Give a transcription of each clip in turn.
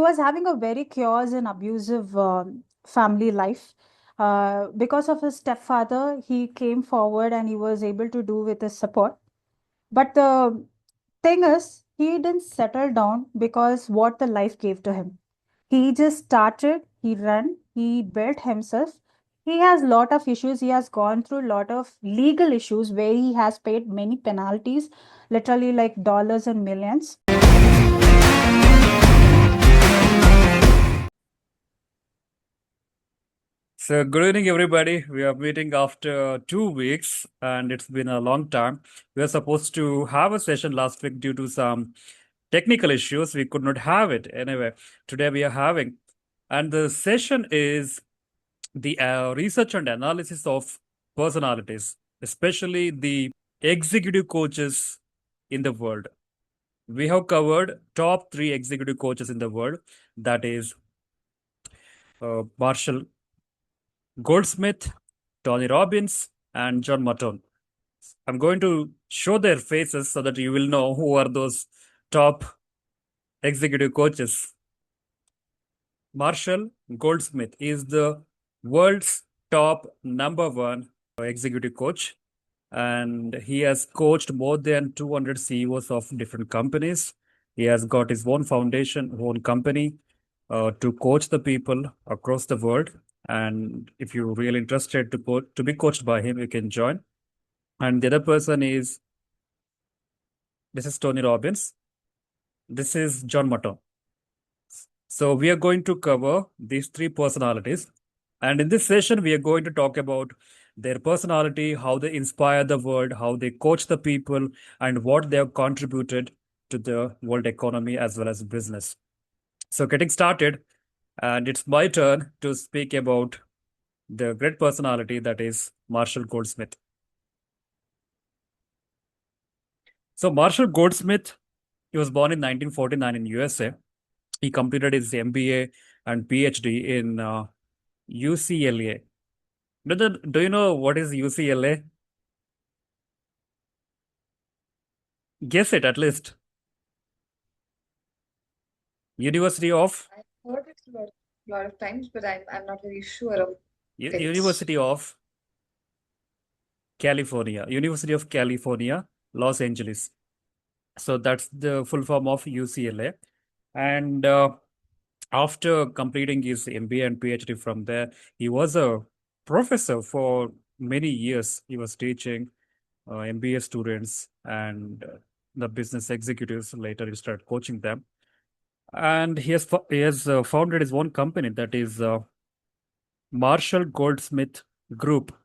was having a very chaos and abusive family life. Because of his stepfather, he came forward and he was able to do with his support. But the thing is, he didn't settle down because what the life gave to him. He just started, he ran, he built himself. He has lot of issues. He has gone through a lot of legal issues where he has paid many penalties, literally like dollars and millions. So, good evening, everybody. We are meeting after 2 weeks, and it's been a long time. We were supposed to have a session last week due to some technical issues. We could not have it. Anyway, today we are having, and the session is the research and analysis of personalities, especially the executive coaches in the world. We have covered top three executive coaches in the world. That is Marshall Goldsmith, Tony Robbins, and John Maton. I'm going to show their faces so that you will know who are those top executive coaches. Marshall Goldsmith is the world's top number one executive coach, and he has coached more than 200 CEOs of different companies. He has got his own foundation, own company to coach the people across the world. And if you're really interested to be coached by him, you can join. And the other person is this is Tony Robbins. This is John Motto. So we are going to cover these three personalities. And in this session, we are going to talk about their personality, how they inspire the world, how they coach the people, and what they have contributed to the world economy as well as business. So getting started, and it's my turn to speak about the great personality that is Marshall Goldsmith. So Marshall Goldsmith, he was born in 1949 in USA. He completed his MBA and PhD in UCLA. Do you know what is UCLA? Guess it at least. University of I've heard it a lot of times, but I'm not very sure of it. University of California. University of California, Los Angeles. So that's the full form of UCLA. And after completing his MBA and PhD from there, he was a professor for many years. He was teaching MBA students and the business executives. Later, he started coaching them. And he has founded his own company that is Marshall Goldsmith Group.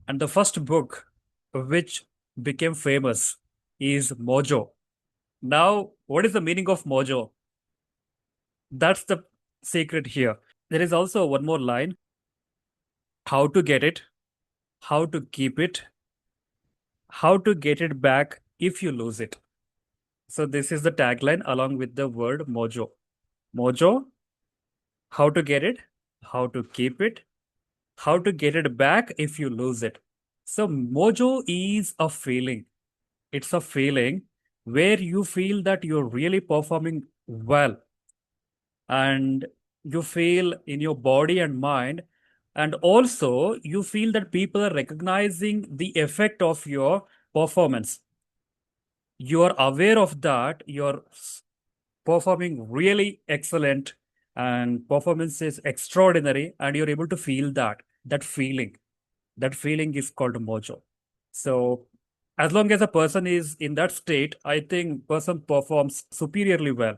And the first book which became famous is Mojo. Now, what is the meaning of Mojo? That's the secret here. There is also one more line: how to get it, how to keep it, how to get it back if you lose it. So, this is the tagline along with the word Mojo. Mojo, how to get it, how to keep it, how to get it back if you lose it. So, Mojo is a feeling. It's a feeling where you feel that you're really performing well, and you feel in your body and mind, and also you feel that people are recognizing the effect of your performance. You are aware of that, you're performing really excellent, and performance is extraordinary, and you're able to feel that feeling is called mojo. So as long as a person is in that state, I think person performs superiorly well,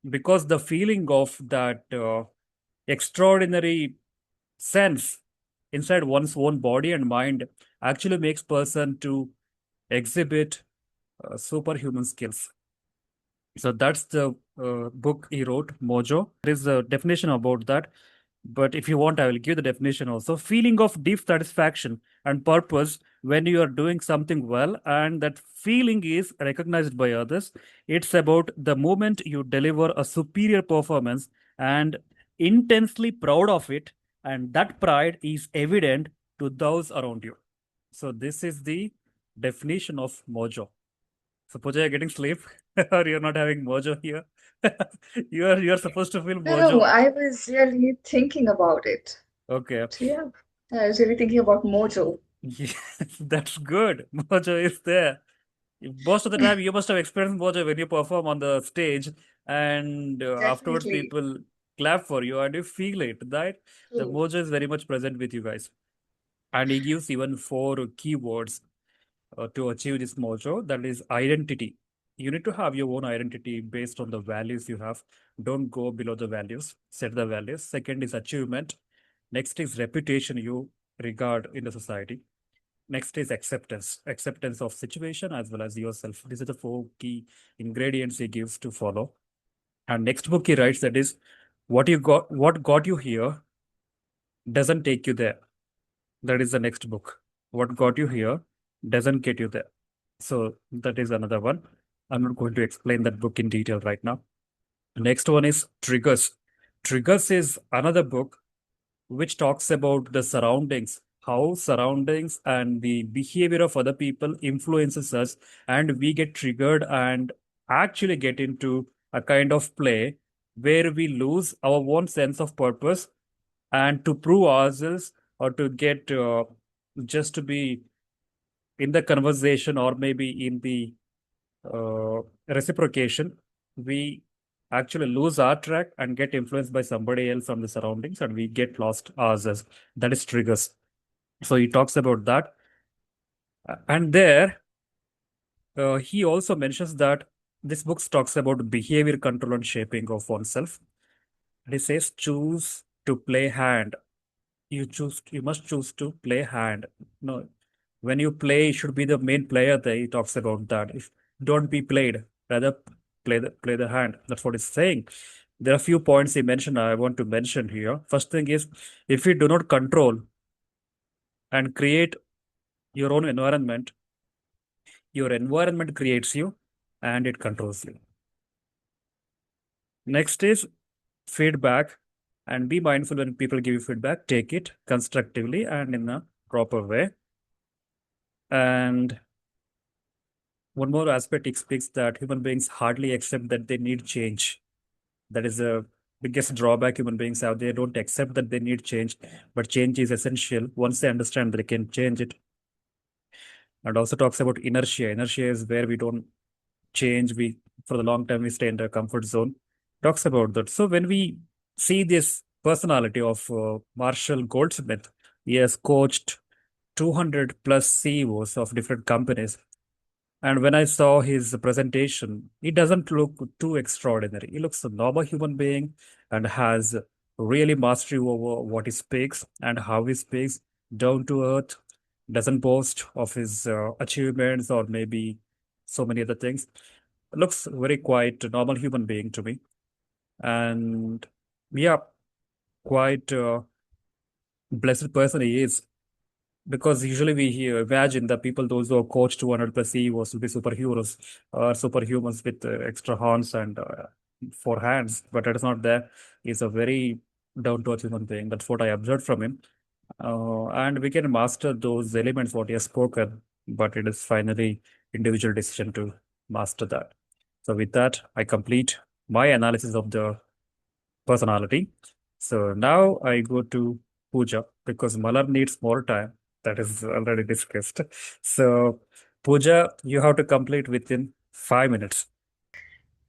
because the feeling of that extraordinary sense inside one's own body and mind actually makes person to exhibit superhuman skills. So that's the book he wrote, Mojo. There is a definition about that. But if you want, I will give the definition also. Feeling of deep satisfaction and purpose when you are doing something well, and that feeling is recognized by others. It's about the moment you deliver a superior performance and intensely proud of it, and that pride is evident to those around you. So, this is the definition of mojo. So, Pooja, you're getting sleep or you're not having mojo here? You're supposed to feel No, no, mojo. I was really thinking about it. Okay. So yeah, I was really thinking about Mojo. Yes, that's good. Mojo is there. Most of the time, you must have experienced mojo when you perform on the stage, and afterwards, Definitely people clap for you, and you feel it, right? The true. mojo is very much present with you guys. And he gives even four keywords to achieve this mojo. That is identity. You need to have your own identity based on the values you have. Don't go below the values. Set the values. Second is achievement. Next is reputation you regard in the society. Next is acceptance. Acceptance of situation as well as yourself. These are the four key ingredients he gives to follow. And next book he writes, that is what got you here doesn't take you there. That is the next book. What got you here doesn't get you there. So that is another one. I'm not going to explain that book in detail right now. Next one is Triggers. Triggers is another book which talks about the surroundings, how surroundings and the behavior of other people influences us, and we get triggered and actually get into a kind of play where we lose our own sense of purpose, and to prove ourselves or to get just to be in the conversation or maybe in the uh, reciprocation, we actually lose our track and get influenced by somebody else on the surroundings, and we get lost ourselves. That is triggers. So he talks about that. And there, he also mentions that this book talks about behavior control and shaping of oneself. And he says, choose to play hand. You must choose to play hand. No, when you play, you should be the main player there. He talks about that. If don't be played, rather play the hand. That's what he's saying. There are a few points he mentioned I want to mention here. First thing is, if you do not control and create your own environment, your environment creates you and it controls you. Next is feedback, and be mindful when people give you feedback, take it constructively and in a proper way. And one more aspect speaks that human beings hardly accept that they need change. That is the biggest drawback human beings have. They don't accept that they need change, but change is essential. Once they understand that they can change it. And also talks about inertia. Inertia is where we don't change. We for the long time we stay in the comfort zone. Talks about that. So when we see this personality of Marshall Goldsmith, he has coached 200 plus CEOs of different companies. And when I saw his presentation, he doesn't look too extraordinary. He looks a normal human being and has really mastery over what he speaks and how he speaks, down to earth, doesn't boast of his achievements or maybe so many other things. Looks very quite a normal human being to me. And yeah, quite blessed person he is, because usually we hear, imagine the people, those who are coached 200 plus CEOs will be superheroes or superhumans with extra horns and four hands, but that is not there. He's a very down to earth human being. That's what I observed from him. And we can master those elements, what he has spoken, but it is finally individual decision to master that. So, with that, I complete my analysis of the personality. So now I go to Pooja because Malar needs more time. That is already discussed. So, Pooja, you have to complete within 5 minutes.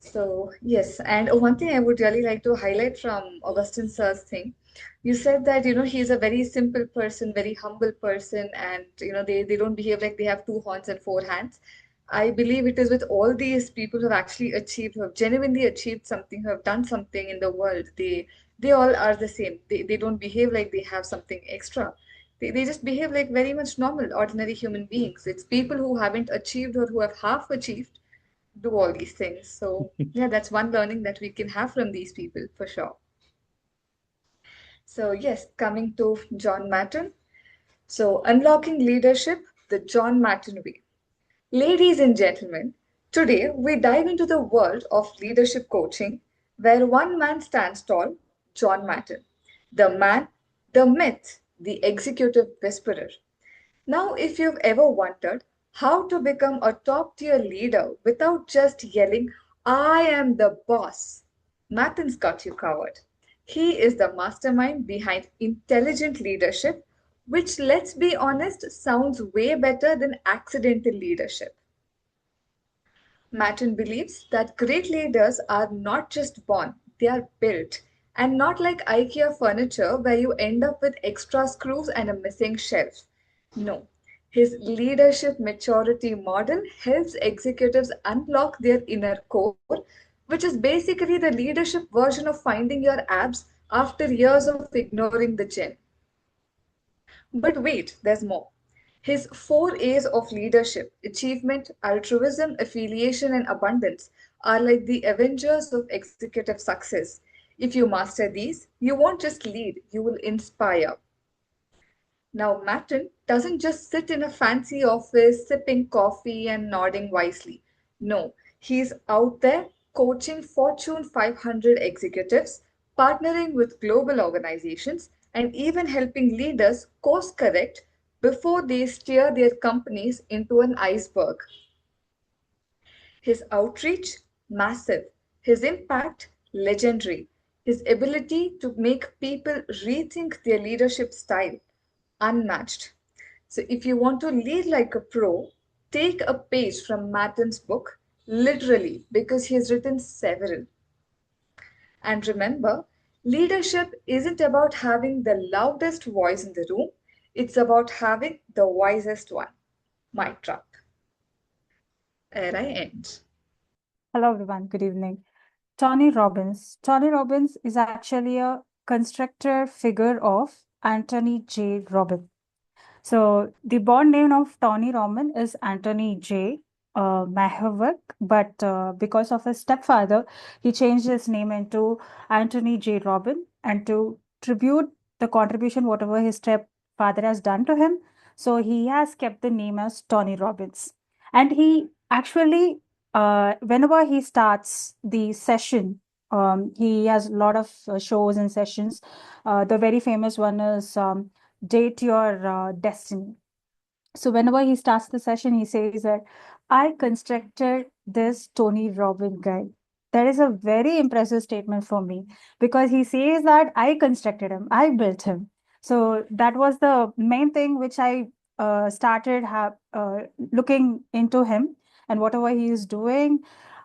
So, yes, and one thing I would really like to highlight from Augustine Sir's thing, you said that, he's a very simple person, very humble person, and, they don't behave like they have two horns and four hands. I believe it is with all these people who have actually achieved, who have genuinely achieved something, who have done something in the world. They all are the same. They don't behave like they have something extra. They just behave like very much normal, ordinary human beings. It's people who haven't achieved or who have half achieved do all these things. So, yeah, that's one learning that we can have from these people for sure. So, yes, coming to John Matten. So, unlocking leadership the John Matten way. Ladies and gentlemen, today we dive into the world of leadership coaching where one man stands tall, John Matten. The man, the myth, the executive whisperer. Now, if you've ever wondered how to become a top tier leader without just yelling, I am the boss, Martin's got you covered. He is the mastermind behind intelligent leadership, which, let's be honest, sounds way better than accidental leadership. Martin believes that great leaders are not just born, they are built, and not like IKEA furniture where you end up with extra screws and a missing shelf. No. His leadership maturity model helps executives unlock their inner core, which is basically the leadership version of finding your abs after years of ignoring the gym. But wait, there's more. His four A's of leadership, achievement, altruism, affiliation, and abundance, are like the Avengers of executive success. If you master these, you won't just lead, you will inspire. Now, Matten doesn't just sit in a fancy office sipping coffee and nodding wisely. No, he's out there coaching Fortune 500 executives, partnering with global organizations, and even helping leaders course correct before they steer their companies into an iceberg. His outreach, massive. His impact, legendary. His ability to make people rethink their leadership style, unmatched. So, if you want to lead like a pro, take a page from Matten's book, literally, because he has written several. And remember, leadership isn't about having the loudest voice in the room, it's about having the wisest one. Mic drop. There I end. Hello, everyone. Good evening. Tony Robbins. Tony Robbins is actually a constructor figure of Anthony J. Robbins. So the born name of Tony Roman is Anthony J. Mahavik, but because of his stepfather, he changed his name into Anthony J. Robin, and to tribute the contribution whatever his stepfather has done to him. So he has kept the name as Tony Robbins, and he actually, whenever he starts the session, he has a lot of shows and sessions. The very famous one is Date Your Destiny. So whenever he starts the session, he says that I constructed this Tony Robbins guy. That is a very impressive statement for me because he says that I constructed him, I built him. So that was the main thing which I started looking into him and whatever he is doing.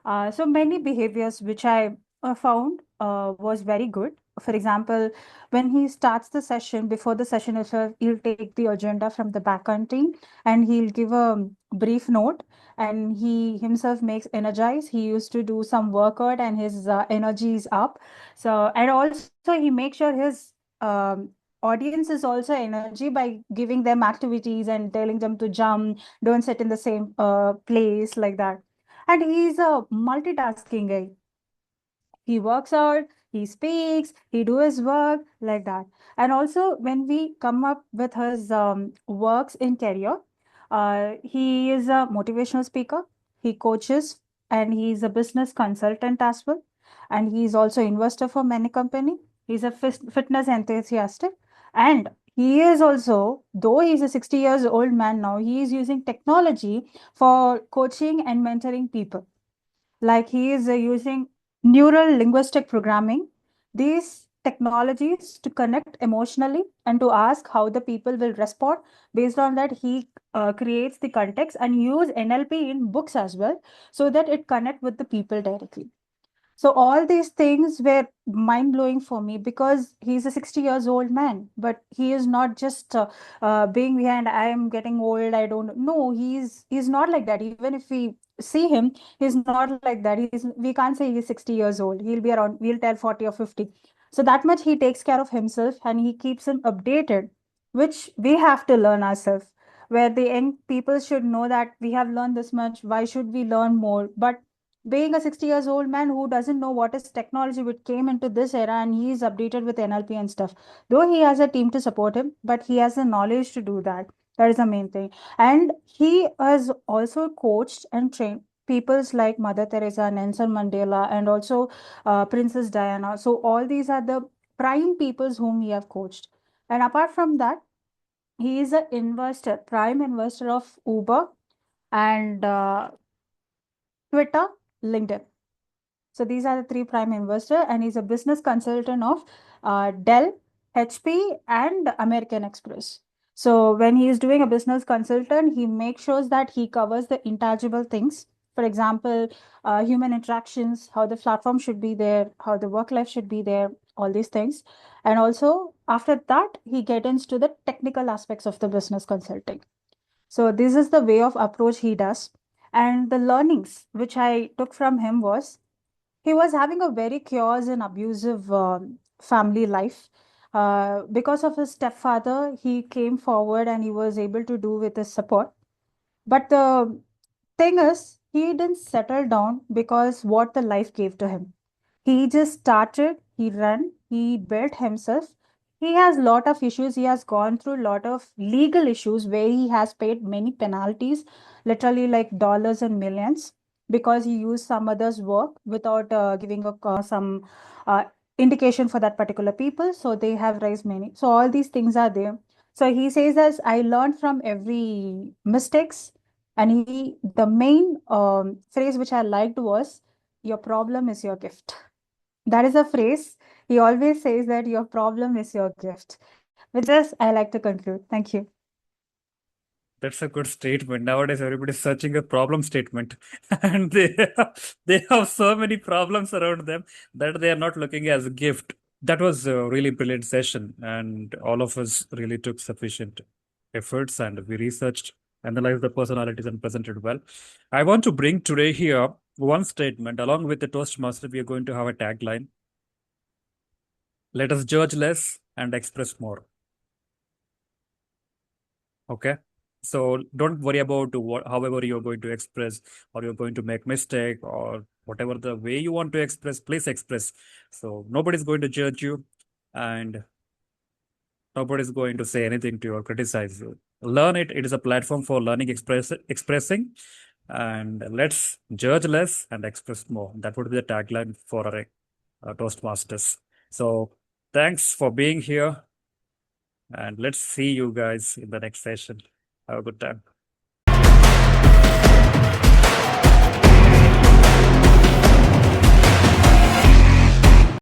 So many behaviors which I found was very good. For example, when he starts the session, before the session itself, he'll take the agenda from the backend team and he'll give a brief note, and he himself makes energize. He used to do some workout and his energy is up. So, and also he makes sure his audience is also energy by giving them activities and telling them to jump, don't sit in the same place like that. And he's a multitasking guy. He works out, he speaks, he do his work like that. And also when we come up with his works in career, he is a motivational speaker, he coaches, and he's a business consultant as well, and he's also investor for many company. He's a fitness enthusiast, and he is also, though he's a 60 years old man now, he is using technology for coaching and mentoring people, like he is using neural linguistic programming, these technologies to connect emotionally and to ask how the people will respond. Based on that, he creates the context and use NLP in books as well, so that it connect with the people directly. So all these things were mind blowing for me because he's a 60 years old man, but he is not just being behind. I am getting old. I don't know. He's not like that. Even if we see him, he's not like that. We can't say he's 60 years old. He'll be around. We'll tell 40 or 50. So that much he takes care of himself and he keeps him updated, which we have to learn ourselves. Where the young people should know that we have learned this much. Why should we learn more? But being a 60 years old man who doesn't know what is technology which came into this era, and he is updated with NLP and stuff, though he has a team to support him, but he has the knowledge to do that. That is the main thing. And he has also coached and trained peoples like Mother Teresa, Nelson Mandela, and also Princess Diana. So all these are the prime peoples whom he have coached. And apart from that, he is an investor, prime investor of Uber and Twitter, LinkedIn. So these are the three prime investor, and he's a business consultant of Dell, HP, and American Express. So when he is doing a business consultant, he makes sure that he covers the intangible things. For example, human interactions, how the platform should be there, how the work life should be there, all these things. And also after that, he gets into the technical aspects of the business consulting. So this is the way of approach he does. And the learnings which I took from him was he was having a very chaos and abusive family life. Because of his stepfather, he came forward and he was able to do with his support. But the thing is, he didn't settle down because what the life gave to him. He just started, he ran, he built himself. He has lot of issues. He has gone through lot of legal issues where he has paid many penalties, literally like dollars and millions, because he used some other's work without giving some uh, indication for that particular people. So they have raised many. So all these things are there. So he says as I learned from every mistakes, and the main phrase which I liked was, your problem is your gift. That is a phrase. He always says that your problem is your gift. With this, I like to conclude. Thank you. That's a good statement. Nowadays, everybody's searching a problem statement, and they have so many problems around them that they are not looking as a gift. That was a really brilliant session, and all of us really took sufficient efforts and we researched, analyzed the personalities, and presented well. I want to bring today here one statement along with the Toastmaster. We are going to have a tagline: let us judge less and express more. Okay. So don't worry about what, however you're going to express, or you're going to make mistake, or whatever the way you want to express, please express. So nobody's going to judge you, and nobody's going to say anything to you or criticize you. Learn it. It is a platform for learning, expressing, and let's judge less and express more. That would be the tagline for our Toastmasters. So thanks for being here, and let's see you guys in the next session. Have a good time.